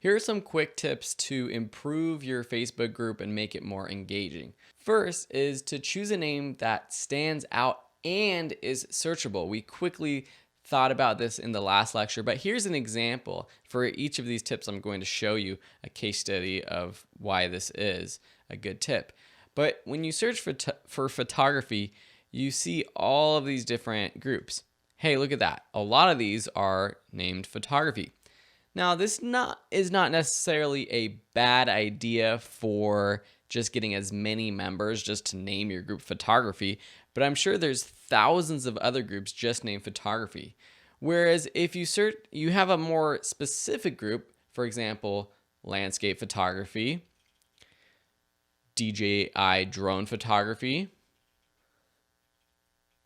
Here are some quick tips to improve your Facebook group and make it more engaging. First is to choose a name that stands out and is searchable. We quickly thought about this in the last lecture, but here's an example. For each of these tips, I'm going to show you a case study of why this is a good tip. But when you search for photography, you see all of these different groups. Hey, look at that. A lot of these are named photography. Now, this is not necessarily a bad idea for just getting as many members just to name your group photography, but I'm sure there's thousands of other groups just named photography. Whereas if you have a more specific group, for example, landscape photography, DJI drone photography,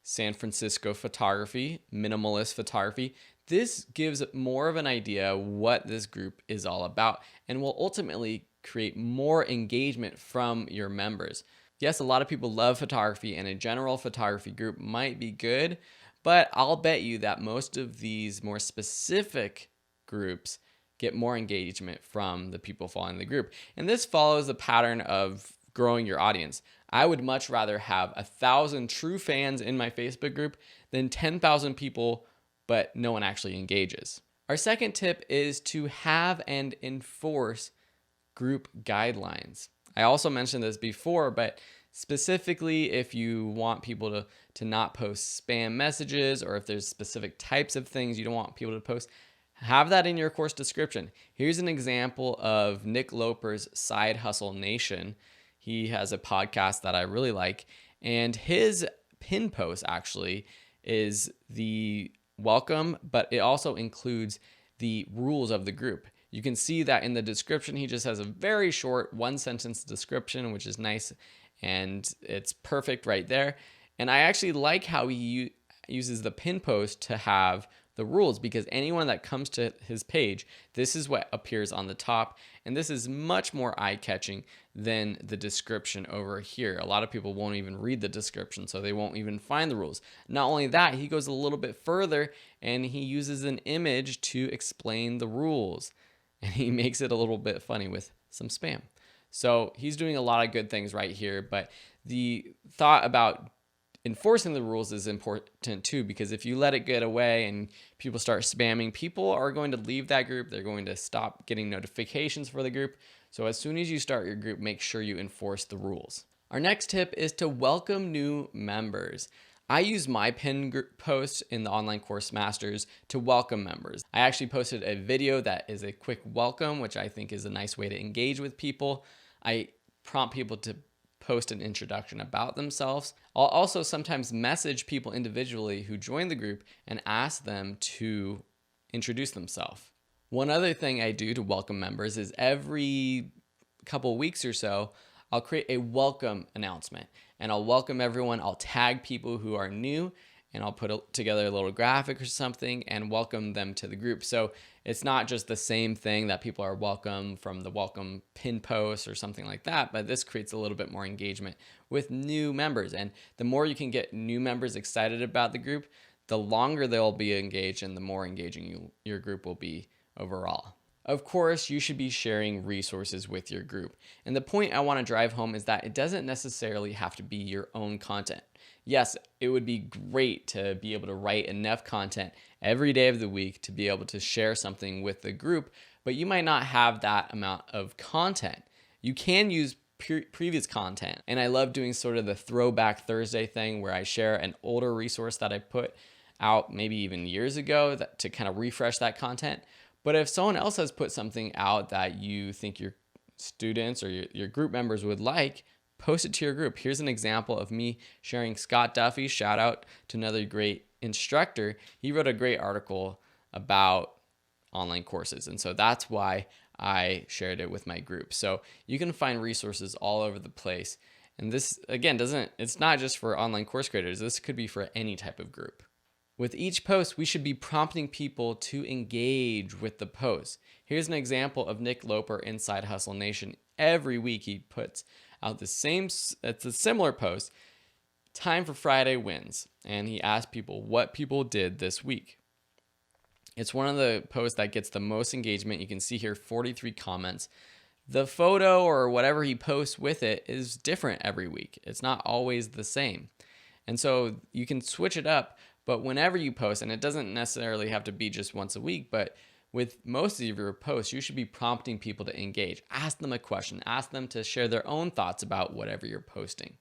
San Francisco photography, minimalist photography. This gives more of an idea what this group is all about and will ultimately create more engagement from your members. Yes, a lot of people love photography and a general photography group might be good, but I'll bet you that most of these more specific groups get more engagement from the people following the group. And this follows the pattern of growing your audience. I would much rather have 1,000 true fans in my Facebook group than 10,000 people, but no one actually engages. Our second tip is to have and enforce group guidelines. I also mentioned this before, but specifically if you want people to not post spam messages, or if there's specific types of things you don't want people to post, have that in your course description. Here's an example of Nick Loper's Side Hustle Nation. He has a podcast that I really like, and his pin post actually is the welcome, but it also includes the rules of the group. You can see that in the description. He just has a very short one-sentence description, which is nice, and it's perfect right there. And I actually like how he uses the pin post to have the rules, because anyone that comes to his page, this is what appears on the top, and this is much more eye-catching than the description over here. A lot of people won't even read the description, so they won't even find the rules. Not only that, he goes a little bit further and he uses an image to explain the rules, and he makes it a little bit funny with some spam. So he's doing a lot of good things right here, but the thought about enforcing the rules is important too, because if you let it get away and people start spamming, people are going to leave that group. They're going to stop getting notifications for the group. So as soon as you start your group, make sure you enforce the rules. Our next tip is to welcome new members. I use my pin post in the Online Course Masters to welcome members. I actually posted a video that is a quick welcome, which I think is a nice way to engage with people. I prompt people to post an introduction about themselves. I'll also sometimes message people individually who join the group and ask them to introduce themselves. One other thing I do to welcome members is every couple weeks or so, I'll create a welcome announcement, and I'll welcome everyone. I'll tag people who are new, and I'll put together a little graphic or something and welcome them to the group. So it's not just the same thing that people are welcome from the welcome pin post or something like that, but this creates a little bit more engagement with new members. And the more you can get new members excited about the group, the longer they'll be engaged and the more engaging your group will be overall. Of course, you should be sharing resources with your group. And the point I want to drive home is that it doesn't necessarily have to be your own content. Yes, it would be great to be able to write enough content every day of the week to be able to share something with the group, but you might not have that amount of content. You can use previous content, and I love doing sort of the Throwback Thursday thing where I share an older resource that I put out maybe even years ago to kind of refresh that content. But if someone else has put something out that you think your students or your group members would like, post it to your group. Here's an example of me sharing Scott Duffy. Shout out to another great instructor. He wrote a great article about online courses. And so that's why I shared it with my group. So you can find resources all over the place. And this, again, it's not just for online course creators. This could be for any type of group. With each post, we should be prompting people to engage with the post. Here's an example of Nick Loper inside Hustle Nation. Every week he puts out it's a similar post, time for Friday wins. And he asked people what people did this week. It's one of the posts that gets the most engagement. You can see here 43 comments. The photo or whatever he posts with it is different every week. It's not always the same. And so you can switch it up, but whenever you post, and it doesn't necessarily have to be just once a week, but with most of your posts, you should be prompting people to engage. Ask them a question, ask them to share their own thoughts about whatever you're posting.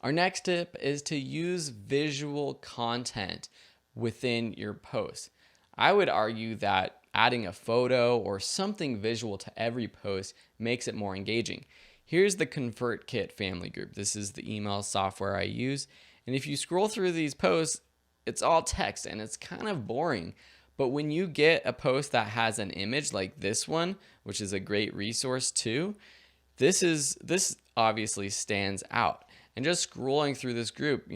Our next tip is to use visual content within your posts. I would argue that adding a photo or something visual to every post makes it more engaging. Here's the ConvertKit family group. This is the email software I use. And if you scroll through these posts, it's all text and it's kind of boring. But when you get a post that has an image like this one, which is a great resource too, this obviously stands out. And just scrolling through this group,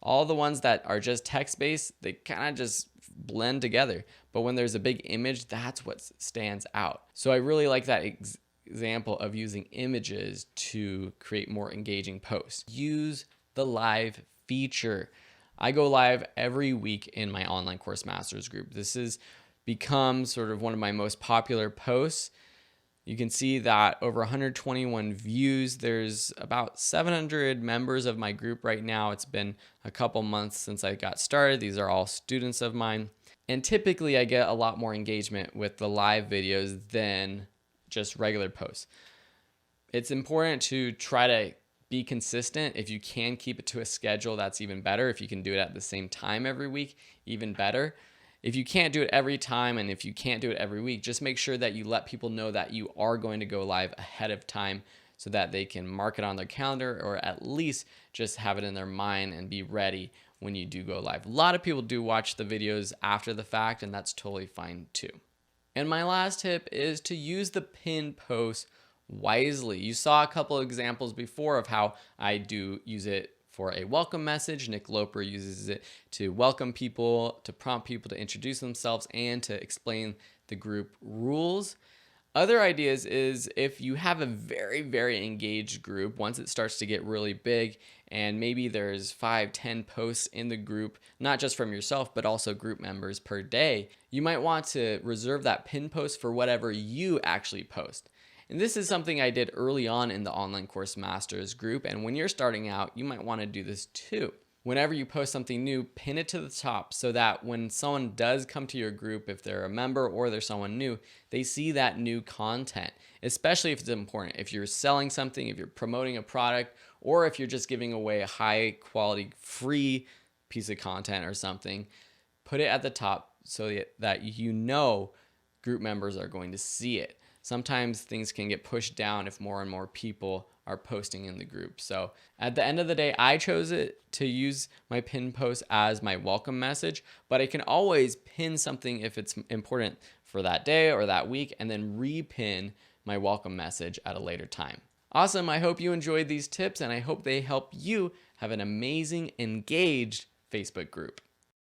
all the ones that are just text-based, they kind of just blend together. But when there's a big image, that's what stands out. So I really like that example of using images to create more engaging posts. Use the live feature. I go live every week in my online course masters group. This has become sort of one of my most popular posts. You can see that over 121 views. There's about 700 members of my group right now. It's been a couple months since I got started. These are all students of mine. And typically I get a lot more engagement with the live videos than just regular posts. It's important to try to be consistent. If you can keep it to a schedule, that's even better. If you can do it at the same time every week, even better. If you can't do it every time, and if you can't do it every week, just make sure that you let people know that you are going to go live ahead of time so that they can mark it on their calendar, or at least just have it in their mind and be ready when you do go live. A lot of people do watch the videos after the fact, and that's totally fine too. And my last tip is to use the pin post wisely. You saw a couple of examples before of how I do use it for a welcome message. Nick Loper uses it to welcome people, to prompt people to introduce themselves, and to explain the group rules. Other ideas is if you have a very, very engaged group, once it starts to get really big and maybe there's 5-10 posts in the group, not just from yourself, but also group members per day, you might want to reserve that pin post for whatever you actually post. And this is something I did early on in the Online Course Masters group. And when you're starting out, you might want to do this too. Whenever you post something new, pin it to the top so that when someone does come to your group, if they're a member or they're someone new, they see that new content, especially if it's important. If you're selling something, if you're promoting a product, or if you're just giving away a high quality free piece of content or something, put it at the top so that group members are going to see it. Sometimes things can get pushed down if more and more people are posting in the group. So at the end of the day, I chose it to use my pin post as my welcome message, but I can always pin something if it's important for that day or that week, and then repin my welcome message at a later time. Awesome. I hope you enjoyed these tips, and I hope they help you have an amazing, engaged Facebook group.